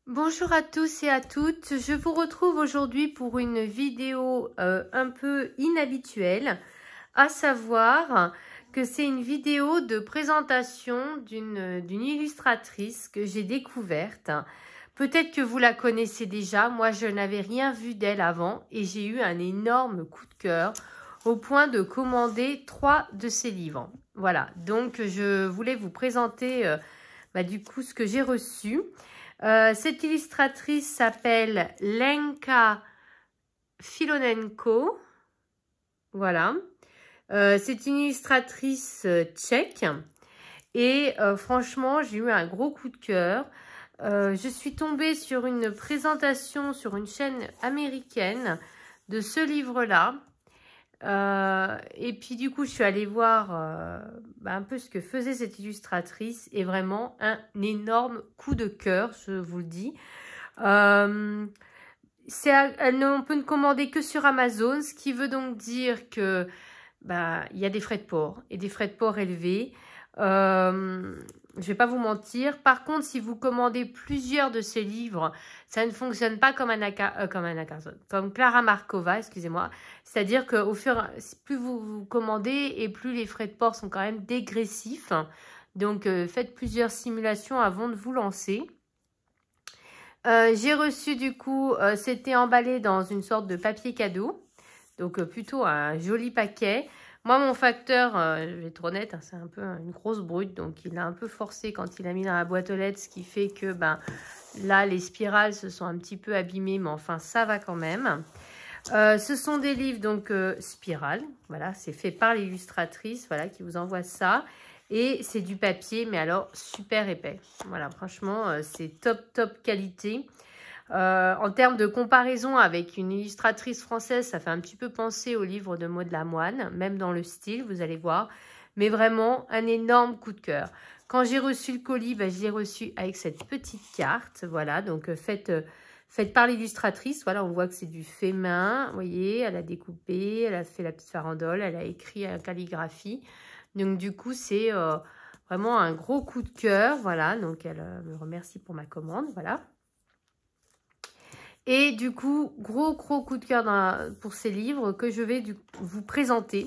Bonjour à tous et à toutes, je vous retrouve aujourd'hui pour une vidéo un peu inhabituelle, à savoir que c'est une vidéo de présentation d'une illustratrice que j'ai découverte. Peut-être que vous la connaissez déjà, moi je n'avais rien vu d'elle avant et j'ai eu un énorme coup de cœur au point de commander 3 de ses livres. Voilà, donc je voulais vous présenter du coup ce que j'ai reçu. Cette illustratrice s'appelle Lenka Filonenko. Voilà. C'est une illustratrice tchèque. Et franchement, j'ai eu un gros coup de cœur. Je suis tombée sur une présentation sur une chaîne américaine de ce livre-là. Et puis du coup, je suis allée voir un peu ce que faisait cette illustratrice et vraiment un énorme coup de cœur, je vous le dis. On peut ne commander que sur Amazon, ce qui veut donc dire que il y a des frais de port et des frais de port élevés. Je vais pas vous mentir. Par contre, si vous commandez plusieurs de ces livres, ça ne fonctionne pas comme comme Clara Markova, excusez-moi. C'est-à-dire que plus vous commandez et plus les frais de port sont quand même dégressifs. Donc, faites plusieurs simulations avant de vous lancer. J'ai reçu du coup, c'était emballé dans une sorte de papier cadeau. Donc, plutôt un joli paquet. Moi, mon facteur, je vais être honnête, hein, c'est un peu une grosse brute, donc il a un peu forcé quand il a mis dans la boîte aux lettres, ce qui fait que là, les spirales se sont un petit peu abîmées, mais enfin, ça va quand même. Ce sont des livres, donc, spirales. Voilà, c'est fait par l'illustratrice, voilà, qui vous envoie ça. Et c'est du papier, mais alors, super épais. Voilà, franchement, c'est top qualité. En termes de comparaison avec une illustratrice française, ça fait un petit peu penser au livre de Maud Lamoine, même dans le style, vous allez voir. Mais vraiment, un énorme coup de cœur. Quand j'ai reçu le colis, je l'ai reçu avec cette petite carte. Voilà, donc faite par l'illustratrice. Voilà, on voit que c'est du fait main. Vous voyez, elle a découpé, elle a fait la petite farandole, elle a écrit en calligraphie. Donc du coup, c'est vraiment un gros coup de cœur. Voilà, donc elle me remercie pour ma commande. Voilà. Et du coup, gros coup de cœur pour ces livres que je vais vous présenter.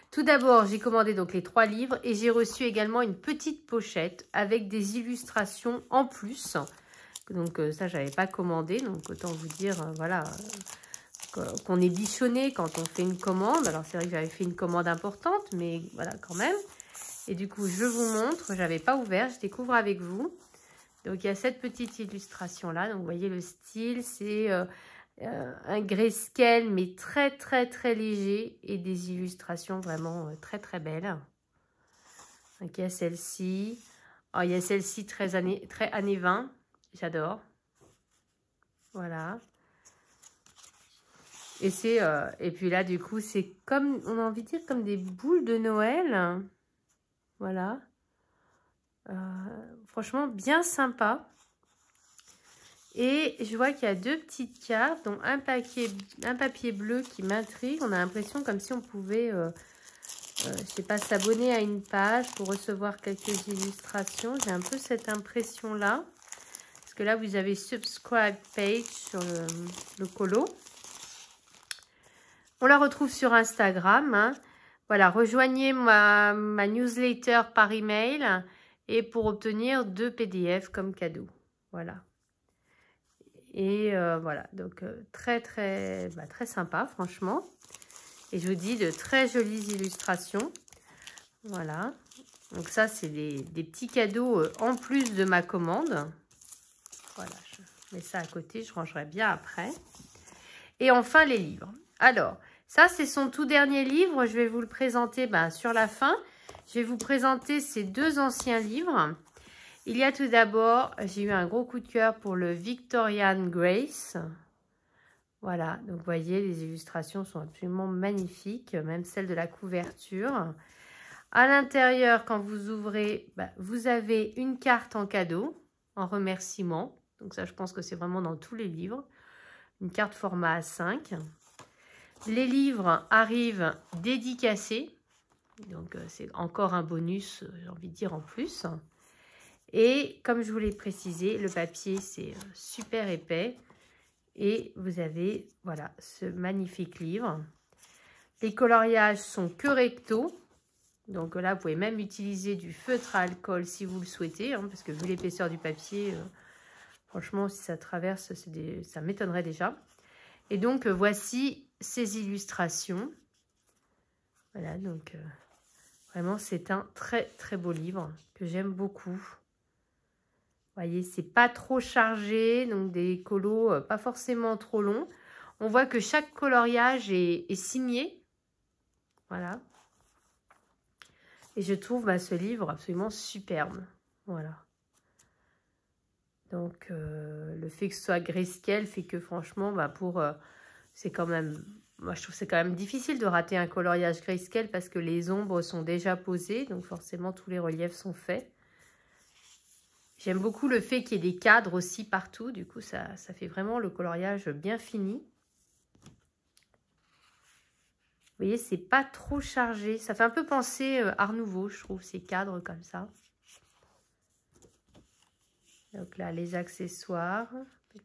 Tout d'abord, j'ai commandé donc les 3 livres et j'ai reçu également une petite pochette avec des illustrations en plus. Donc ça, j'avais pas commandé. Donc autant vous dire, voilà, qu'on est bichonné quand on fait une commande. Alors c'est vrai que j'avais fait une commande importante, mais voilà quand même. Et du coup, je vous montre. J'avais pas ouvert, je découvre avec vous. Donc, il y a cette petite illustration-là. Donc, vous voyez le style, c'est un grayscale, mais très léger. Et des illustrations vraiment très belles. Donc, il y a celle-ci. Oh, il y a celle-ci très années 20. J'adore. Voilà. Et et puis là, du coup, c'est comme, on a envie de dire, comme des boules de Noël. Voilà. Franchement, bien sympa. Et je vois qu'il y a 2 petites cartes, dont un papier bleu qui m'intrigue. On a l'impression comme si on pouvait, je sais pas, s'abonner à une page pour recevoir quelques illustrations. J'ai un peu cette impression-là. Parce que là, vous avez subscribe page sur le colo. On la retrouve sur Instagram. Hein. Voilà, rejoignez ma newsletter par email et pour obtenir 2 PDF comme cadeau. Voilà. Et voilà, donc très sympa, franchement. Et je vous dis, de très jolies illustrations. Voilà. Donc ça, c'est des petits cadeaux en plus de ma commande. Voilà, je mets ça à côté, je rangerai bien après. Et enfin, les livres. Alors, ça, c'est son tout dernier livre. Je vais vous le présenter sur la fin. Je vais vous présenter ces 2 anciens livres. Il y a tout d'abord, j'ai eu un gros coup de cœur pour le Victorian Grace. Voilà, donc vous voyez, les illustrations sont absolument magnifiques, même celle de la couverture. À l'intérieur, quand vous ouvrez, vous avez une carte en cadeau, en remerciement. Donc ça, je pense que c'est vraiment dans tous les livres. Une carte format A5. Les livres arrivent dédicacés. Donc c'est encore un bonus, j'ai envie de dire, en plus. Et comme je vous l'ai précisé, le papier, c'est super épais. Et vous avez, voilà, ce magnifique livre. Les coloriages sont que recto. Donc là, vous pouvez même utiliser du feutre à alcool si vous le souhaitez. Hein, parce que vu l'épaisseur du papier, franchement, si ça traverse, ça m'étonnerait déjà. Et donc, voici ces illustrations. Voilà, donc vraiment, c'est un très, très beau livre que j'aime beaucoup. Vous voyez, c'est pas trop chargé, donc des colos pas forcément trop longs. On voit que chaque coloriage est signé. Voilà. Et je trouve ce livre absolument superbe. Voilà. Donc, le fait que ce soit grayscale fait que franchement, c'est quand même... Moi, je trouve que c'est quand même difficile de rater un coloriage grayscale parce que les ombres sont déjà posées. Donc, forcément, tous les reliefs sont faits. J'aime beaucoup le fait qu'il y ait des cadres aussi partout. Du coup, ça fait vraiment le coloriage bien fini. Vous voyez, c'est pas trop chargé. Ça fait un peu penser Art Nouveau, je trouve, ces cadres comme ça. Donc là, les accessoires.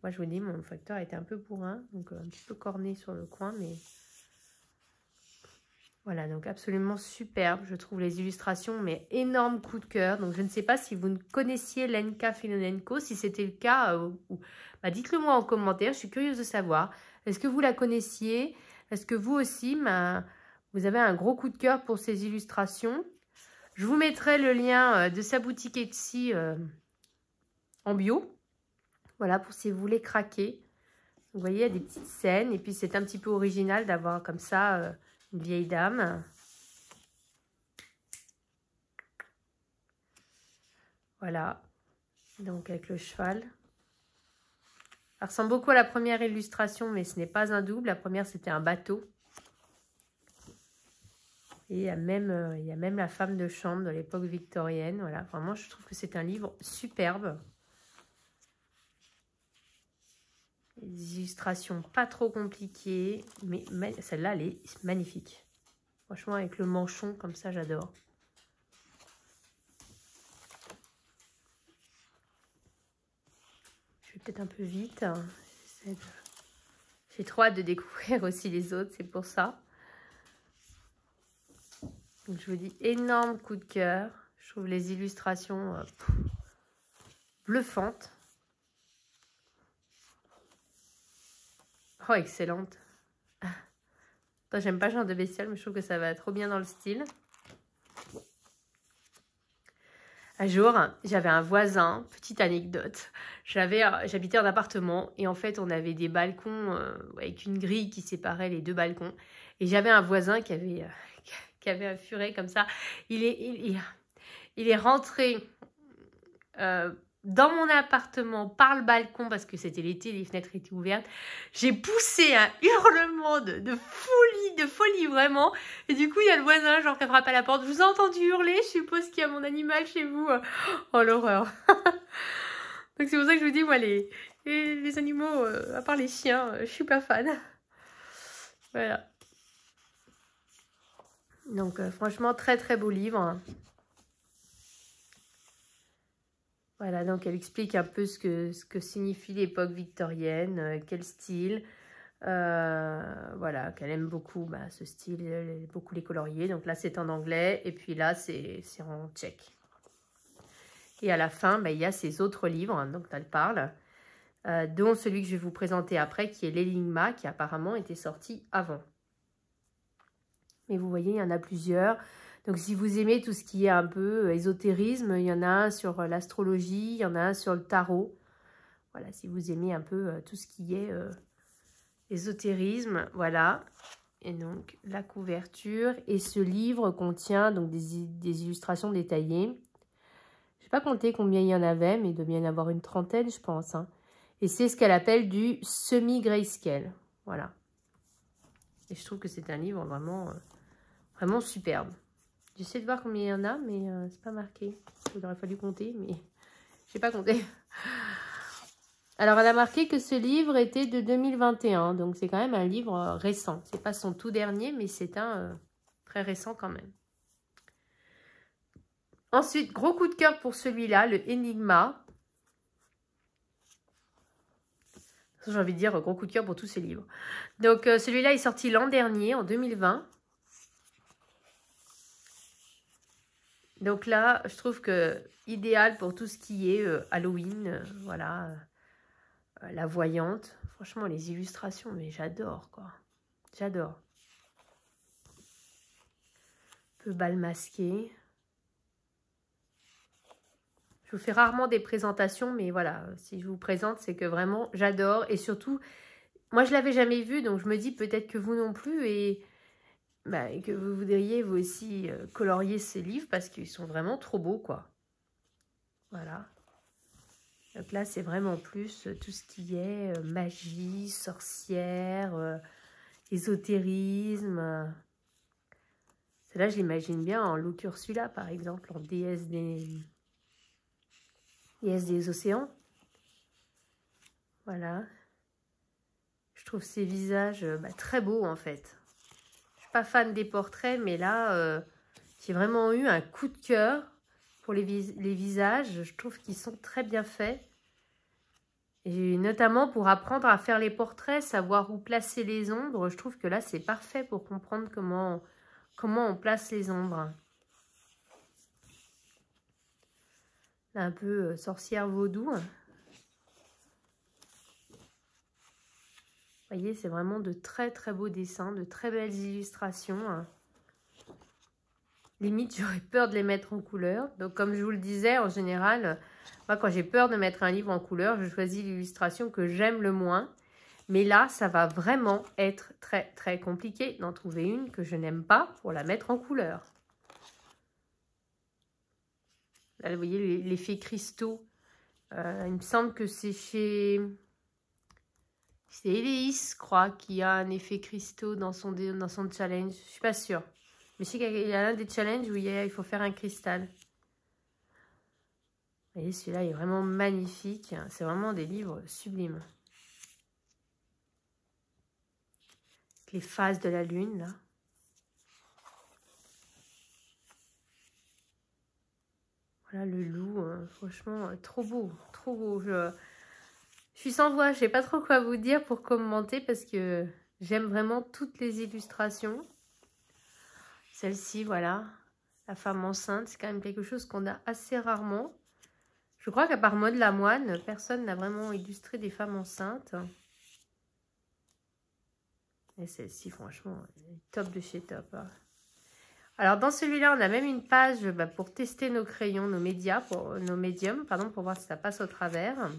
Moi, je vous dis, mon facteur était un peu bourrin. Donc, un petit peu corné sur le coin, mais... Voilà, donc absolument superbe. Je trouve les illustrations, mais énorme coup de cœur. Donc, je ne sais pas si vous ne connaissiez Lenka Filonenko. Si c'était le cas, dites-le moi en commentaire. Je suis curieuse de savoir. Est-ce que vous la connaissiez? Est-ce que vous aussi, vous avez un gros coup de cœur pour ces illustrations? Je vous mettrai le lien de sa boutique Etsy en bio. Voilà, pour si vous voulez craquer. Vous voyez, il y a des petites scènes. Et puis, c'est un petit peu original d'avoir comme ça... une vieille dame. Voilà. Donc, avec le cheval. Ça ressemble beaucoup à la première illustration, mais ce n'est pas un double. La première, c'était un bateau. Et il y a même la femme de chambre de l'époque victorienne. Voilà. Vraiment, je trouve que c'est un livre superbe. Des illustrations pas trop compliquées, mais celle-là, elle est magnifique. Franchement, avec le manchon, comme ça, j'adore. Je vais peut-être un peu vite. J'ai trop hâte de découvrir aussi les autres, c'est pour ça. Donc, je vous dis, énorme coup de cœur. Je trouve les illustrations bluffantes. Oh, excellente. J'aime pas ce genre de bestiole, mais je trouve que ça va trop bien dans le style. Un jour, j'avais un voisin, petite anecdote. J'habitais en appartement et en fait, on avait des balcons avec une grille qui séparait les deux balcons. Et j'avais un voisin qui avait un furet comme ça. Il est rentré dans mon appartement par le balcon parce que c'était l'été, les fenêtres étaient ouvertes. J'ai poussé un hurlement de folie vraiment. Et du coup, il y a le voisin genre qui frappe à la porte. Je vous ai entendu hurler, je suppose qu'il y a mon animal chez vous. Oh l'horreur. Donc c'est pour ça que je vous dis, moi les animaux, à part les chiens, je suis pas fan. Voilà. Donc franchement, très très beau livre. Voilà, donc elle explique un peu ce que signifie l'époque victorienne, quel style. Voilà, qu'elle aime beaucoup ce style, elle aime beaucoup les coloriés. Donc là, c'est en anglais et puis là, c'est en tchèque. Et à la fin, il y a ces autres livres, hein, dont elle parle, dont celui que je vais vous présenter après, qui est l'Enigma, qui apparemment était sorti avant. Mais vous voyez, il y en a plusieurs. Donc, si vous aimez tout ce qui est un peu ésotérisme, il y en a un sur l'astrologie, il y en a un sur le tarot. Voilà, si vous aimez un peu tout ce qui est ésotérisme, voilà. Et donc, la couverture. Et ce livre contient donc des illustrations détaillées. Je n'ai pas compté combien il y en avait, mais il doit bien y en avoir une trentaine, je pense. Hein. Et c'est ce qu'elle appelle du semi-grayscale. Voilà. Et je trouve que c'est un livre vraiment superbe. J'essaie de voir combien il y en a, mais c'est pas marqué. Il aurait fallu compter, mais j'ai pas compté. Alors, elle a marqué que ce livre était de 2021. Donc, c'est quand même un livre récent. C'est pas son tout dernier, mais c'est un très récent quand même. Ensuite, gros coup de cœur pour celui-là, le Enigma. J'ai envie de dire gros coup de cœur pour tous ces livres. Donc, celui-là est sorti l'an dernier, en 2020. Donc là, je trouve que idéal pour tout ce qui est Halloween, voilà, la voyante. Franchement, les illustrations, mais j'adore, quoi. J'adore. Un peu bal masqué. Je vous fais rarement des présentations, mais voilà, si je vous présente, c'est que vraiment, j'adore. Et surtout, moi, je ne l'avais jamais vu, donc je me dis peut-être que vous non plus, et que vous voudriez, vous aussi, colorier ces livres, parce qu'ils sont vraiment trop beaux, quoi. Voilà. Donc là, c'est vraiment plus tout ce qui est magie, sorcière, ésotérisme. Celle-là, je l'imagine bien en Look Ursula, par exemple, en déesse des océans. Voilà. Je trouve ces visages très beaux, en fait. Je suis pas fan des portraits, mais là, j'ai vraiment eu un coup de cœur pour les visages. Je trouve qu'ils sont très bien faits. Et notamment pour apprendre à faire les portraits, savoir où placer les ombres. Je trouve que là, c'est parfait pour comprendre comment on place les ombres. Là, un peu sorcière vaudou. Vous voyez, c'est vraiment de très très beaux dessins, de très belles illustrations. Limite, j'aurais peur de les mettre en couleur. Donc, comme je vous le disais, en général, moi, quand j'ai peur de mettre un livre en couleur, je choisis l'illustration que j'aime le moins. Mais là, ça va vraiment être très, très compliqué d'en trouver une que je n'aime pas pour la mettre en couleur. Là, vous voyez l'effet cristaux. Il me semble que c'est chez Eleis, je crois, qui a un effet cristaux dans son challenge. Je suis pas sûre. Mais je sais qu'il y a un des challenges où il faut faire un cristal. Vous voyez, celui-là est vraiment magnifique. C'est vraiment des livres sublimes. Les phases de la lune, là. Voilà, le loup, franchement, trop beau, trop beau. Je suis sans voix, je sais pas trop quoi vous dire pour commenter parce que j'aime vraiment toutes les illustrations. Celle-ci, voilà, la femme enceinte, c'est quand même quelque chose qu'on a assez rarement. Je crois qu'à part Maud Lamoine, personne n'a vraiment illustré des femmes enceintes. Et celle-ci, franchement, elle est top de chez top. Alors, dans celui-là, on a même une page pour tester nos crayons, nos médiums, pour voir si ça passe au travers.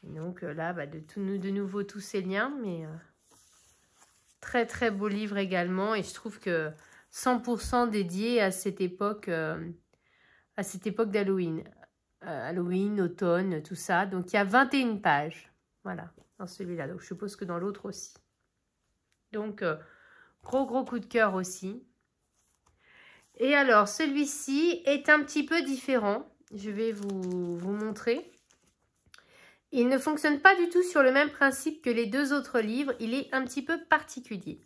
Et donc là, de nouveau tous ces liens, mais très très beau livre également. Et je trouve que 100% dédié à cette époque d'Halloween. Halloween, automne, tout ça. Donc, il y a 21 pages, voilà, dans celui-là. Donc, je suppose que dans l'autre aussi. Donc, gros coup de cœur aussi. Et alors, celui-ci est un petit peu différent. Je vais vous montrer. Il ne fonctionne pas du tout sur le même principe que les deux autres livres. Il est un petit peu particulier.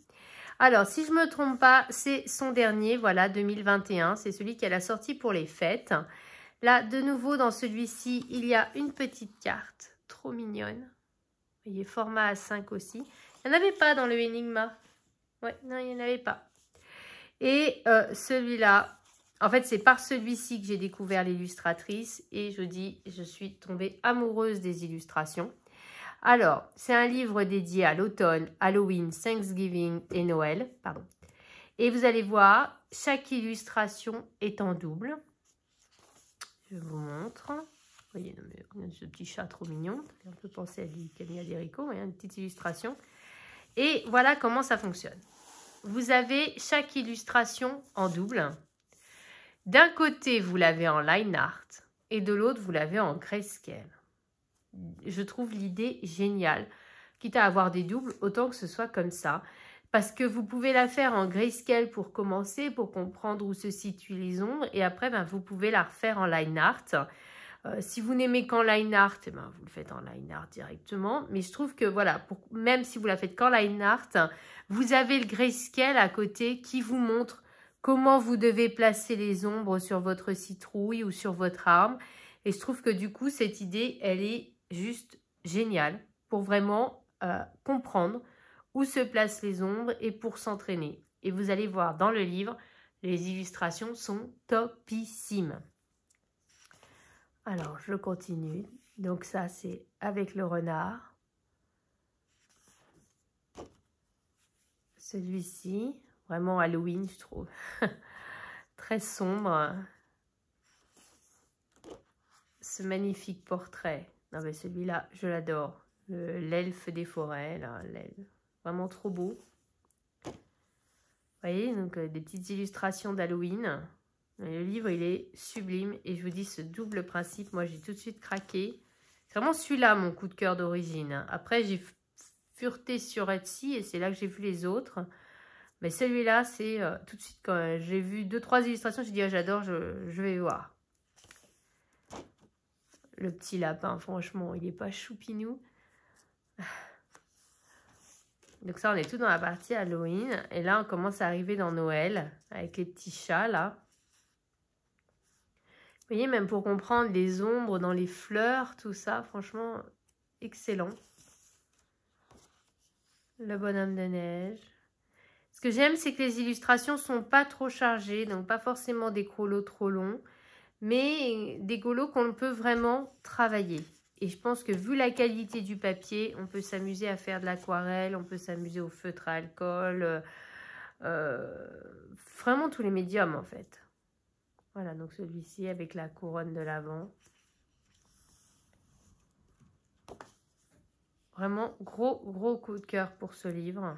Alors, si je ne me trompe pas, c'est son dernier, voilà, 2021. C'est celui qu'elle a sorti pour les fêtes. Là, de nouveau, dans celui-ci, il y a une petite carte. Trop mignonne. Vous voyez, format A5 aussi. Il n'y en avait pas dans le Enigma. Ouais, non, il n'y en avait pas. Et celui-là, en fait, c'est par celui-ci que j'ai découvert l'illustratrice. Et je suis tombée amoureuse des illustrations. Alors, c'est un livre dédié à l'automne, Halloween, Thanksgiving et Noël. Pardon. Et vous allez voir, chaque illustration est en double. Je vous montre. Vous voyez, ce petit chat trop mignon. On peut penser à du Camilla Derico, une petite illustration. Et voilà comment ça fonctionne. Vous avez chaque illustration en double. D'un côté, vous l'avez en line art et de l'autre, vous l'avez en grayscale. Je trouve l'idée géniale. Quitte à avoir des doubles, autant que ce soit comme ça. Parce que vous pouvez la faire en grayscale pour commencer, pour comprendre où se situent les ombres. Et après, vous pouvez la refaire en line art. Si vous n'aimez qu'en line art, vous le faites en line art directement. Mais je trouve que, voilà, même si vous la faites qu'en line art, vous avez le grayscale à côté qui vous montre comment vous devez placer les ombres sur votre citrouille ou sur votre arme. Et je trouve que du coup, cette idée, elle est juste géniale pour vraiment comprendre où se placent les ombres et pour s'entraîner. Et vous allez voir dans le livre, les illustrations sont topissimes. Alors, je continue. Donc ça, c'est avec le renard. Celui-ci, vraiment Halloween, je trouve. Très sombre. Ce magnifique portrait. Non mais celui-là, je l'adore. L'elfe des forêts, là, vraiment trop beau. Vous voyez, donc des petites illustrations d'Halloween. Le livre, il est sublime. Et je vous dis, ce double principe, moi, j'ai tout de suite craqué. C'est vraiment celui-là, mon coup de cœur d'origine. Après, j'ai fureté sur Etsy et c'est là que j'ai vu les autres. Mais celui-là, c'est tout de suite, quand j'ai vu 2-3 illustrations, j'ai dit, ah, j'adore, je vais voir. Le petit lapin, franchement, il n'est pas choupinou. Donc ça, on est tout dans la partie Halloween. Et là, on commence à arriver dans Noël, avec les petits chats, là. Vous voyez, même pour comprendre les ombres dans les fleurs, tout ça, franchement, excellent. Le bonhomme de neige. Ce que j'aime, c'est que les illustrations ne sont pas trop chargées, donc pas forcément des colos trop longs, mais des colos qu'on peut vraiment travailler. Et je pense que vu la qualité du papier, on peut s'amuser à faire de l'aquarelle, on peut s'amuser au feutre à alcool, vraiment tous les médiums en fait. Voilà, donc celui-ci avec la couronne de l'avant. Vraiment gros coup de cœur pour ce livre.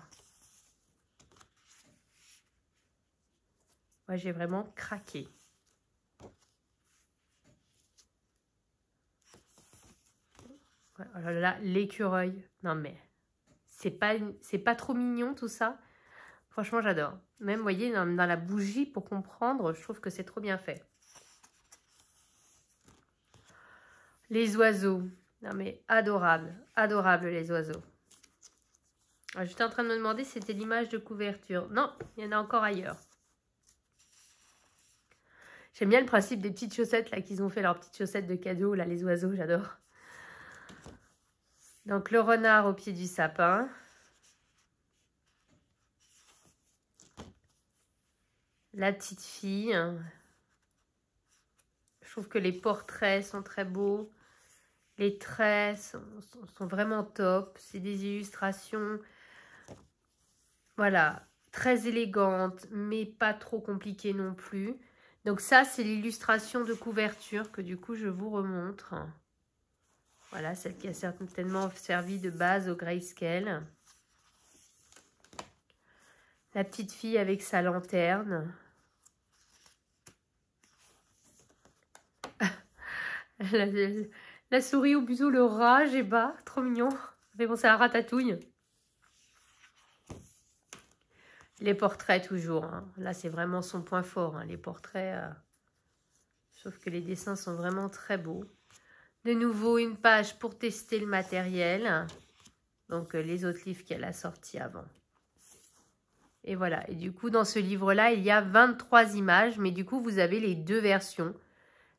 Moi, j'ai vraiment craqué. Oh là là, l'écureuil. Non mais, c'est pas trop mignon tout ça. Franchement, j'adore. Même, vous voyez, dans la bougie, pour comprendre, je trouve que c'est trop bien fait. Les oiseaux. Non mais, adorable. Adorable, les oiseaux. Alors, j'étais en train de me demander si c'était l'image de couverture. Non, il y en a encore ailleurs. J'aime bien le principe des petites chaussettes, là, qu'ils ont fait, leurs petites chaussettes de cadeaux, là, les oiseaux, j'adore. Donc, le renard au pied du sapin. La petite fille. Je trouve que les portraits sont très beaux. Les traits sont vraiment top. C'est des illustrations, voilà, très élégantes, mais pas trop compliquées non plus. Donc ça, c'est l'illustration de couverture que du coup, je vous remontre. Voilà, celle qui a certainement servi de base au grayscale. La petite fille avec sa lanterne. La souris ou plutôt le rat, j'ai bas, trop mignon. Ça fait penser à Ratatouille. Les portraits toujours. Hein. Là, c'est vraiment son point fort. Hein. Les portraits, sauf que les dessins sont vraiment très beaux. De nouveau, une page pour tester le matériel. Donc, les autres livres qu'elle a sortis avant. Et voilà. Et du coup, dans ce livre-là, il y a 23 images. Mais du coup, vous avez les deux versions.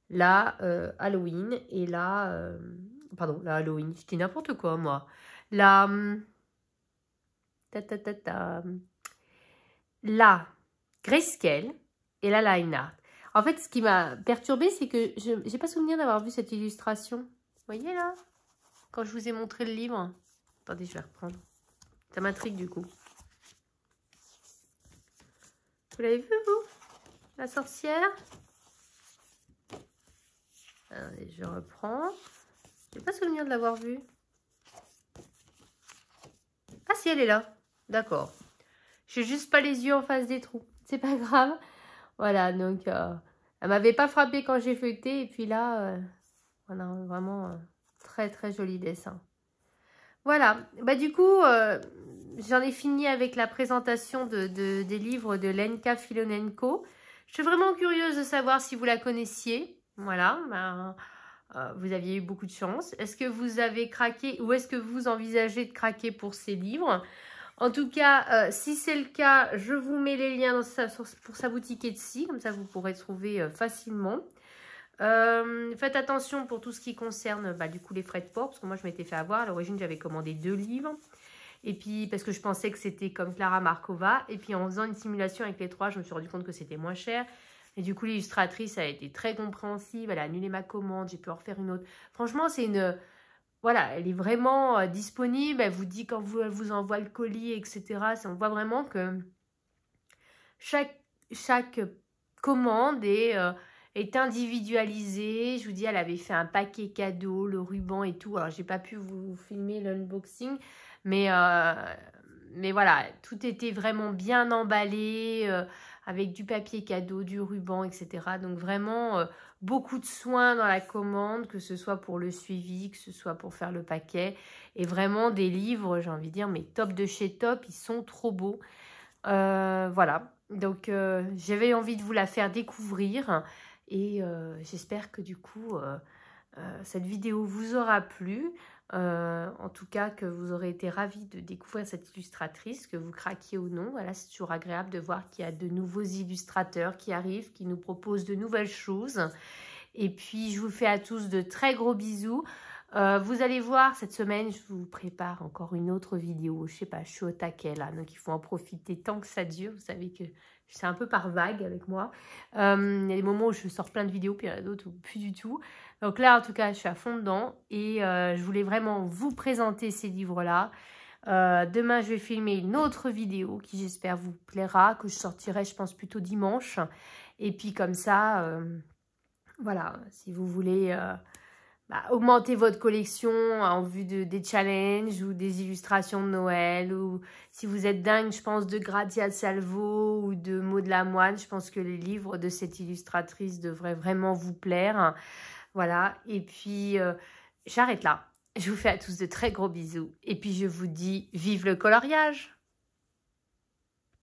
Là, Halloween et là... pardon, la Halloween. Je dis n'importe quoi, moi. La... La grayscale et la line art. En fait, ce qui m'a perturbée, c'est que je n'ai pas souvenir d'avoir vu cette illustration. Vous voyez là? Quand je vous ai montré le livre. Attendez, je vais reprendre. Ça m'intrigue du coup. Vous l'avez vu, vous? La sorcière? Allez, je reprends. Je n'ai pas souvenir de l'avoir vue. Ah si, elle est là. D'accord. Je n'ai juste pas les yeux en face des trous. C'est pas grave. Voilà, donc elle m'avait pas frappé quand j'ai feuilleté. Et puis là, voilà, vraiment très joli dessin. Voilà, bah du coup, j'en ai fini avec la présentation des livres de Lenka Filonenko. Je suis vraiment curieuse de savoir si vous la connaissiez. Voilà, bah, vous aviez eu beaucoup de chance. Est-ce que vous avez craqué ou est-ce que vous envisagez de craquer pour ces livres? En tout cas, si c'est le cas, je vous mets les liens pour sa boutique Etsy, comme ça vous pourrez trouver facilement. Faites attention pour tout ce qui concerne du coup les frais de port, parce que moi je m'étais fait avoir. À l'origine, j'avais commandé 2 livres. Et puis, parce que je pensais que c'était comme Clara Markova. Et puis, en faisant une simulation avec les 3, je me suis rendu compte que c'était moins cher. Et du coup, l'illustratrice a été très compréhensive. Elle a annulé ma commande. J'ai pu en refaire une autre. Franchement, c'est une... Voilà, elle est vraiment disponible. Elle vous dit quand elle vous envoie le colis, etc. On voit vraiment que chaque commande est individualisée. Je vous dis, elle avait fait un paquet cadeau, le ruban et tout. Alors, j'ai pas pu vous filmer l'unboxing. Mais voilà, tout était vraiment bien emballé, avec du papier cadeau, du ruban, etc. Donc vraiment, beaucoup de soins dans la commande, que ce soit pour le suivi, que ce soit pour faire le paquet. Et vraiment des livres, j'ai envie de dire, mais top de chez top, ils sont trop beaux. Voilà, donc j'avais envie de vous la faire découvrir. Et j'espère que du coup, cette vidéo vous aura plu. En tout cas, que vous aurez été ravis de découvrir cette illustratrice, que vous craquiez ou non. Voilà, c'est toujours agréable de voir qu'il y a de nouveaux illustrateurs qui arrivent, qui nous proposent de nouvelles choses. Et puis, je vous fais à tous de très gros bisous. Vous allez voir, cette semaine, je vous prépare encore une autre vidéo. Je sais pas, je suis au taquet là, donc il faut en profiter tant que ça dure. Vous savez que c'est un peu par vague avec moi. Il y a des moments où je sors plein de vidéos, puis il y en a d'autres où plus du tout. Donc là, en tout cas, je suis à fond dedans. Et je voulais vraiment vous présenter ces livres-là. Demain, je vais filmer une autre vidéo qui, j'espère, vous plaira, que je sortirai, je pense, plutôt dimanche. Et puis comme ça, voilà, si vous voulez... augmenter votre collection en vue des challenges ou des illustrations de Noël, ou si vous êtes dingue, je pense, de Grazia Salvo ou de Maud Lamoine, je pense que les livres de cette illustratrice devraient vraiment vous plaire. Voilà, et puis j'arrête là. Je vous fais à tous de très gros bisous et puis je vous dis vive le coloriage!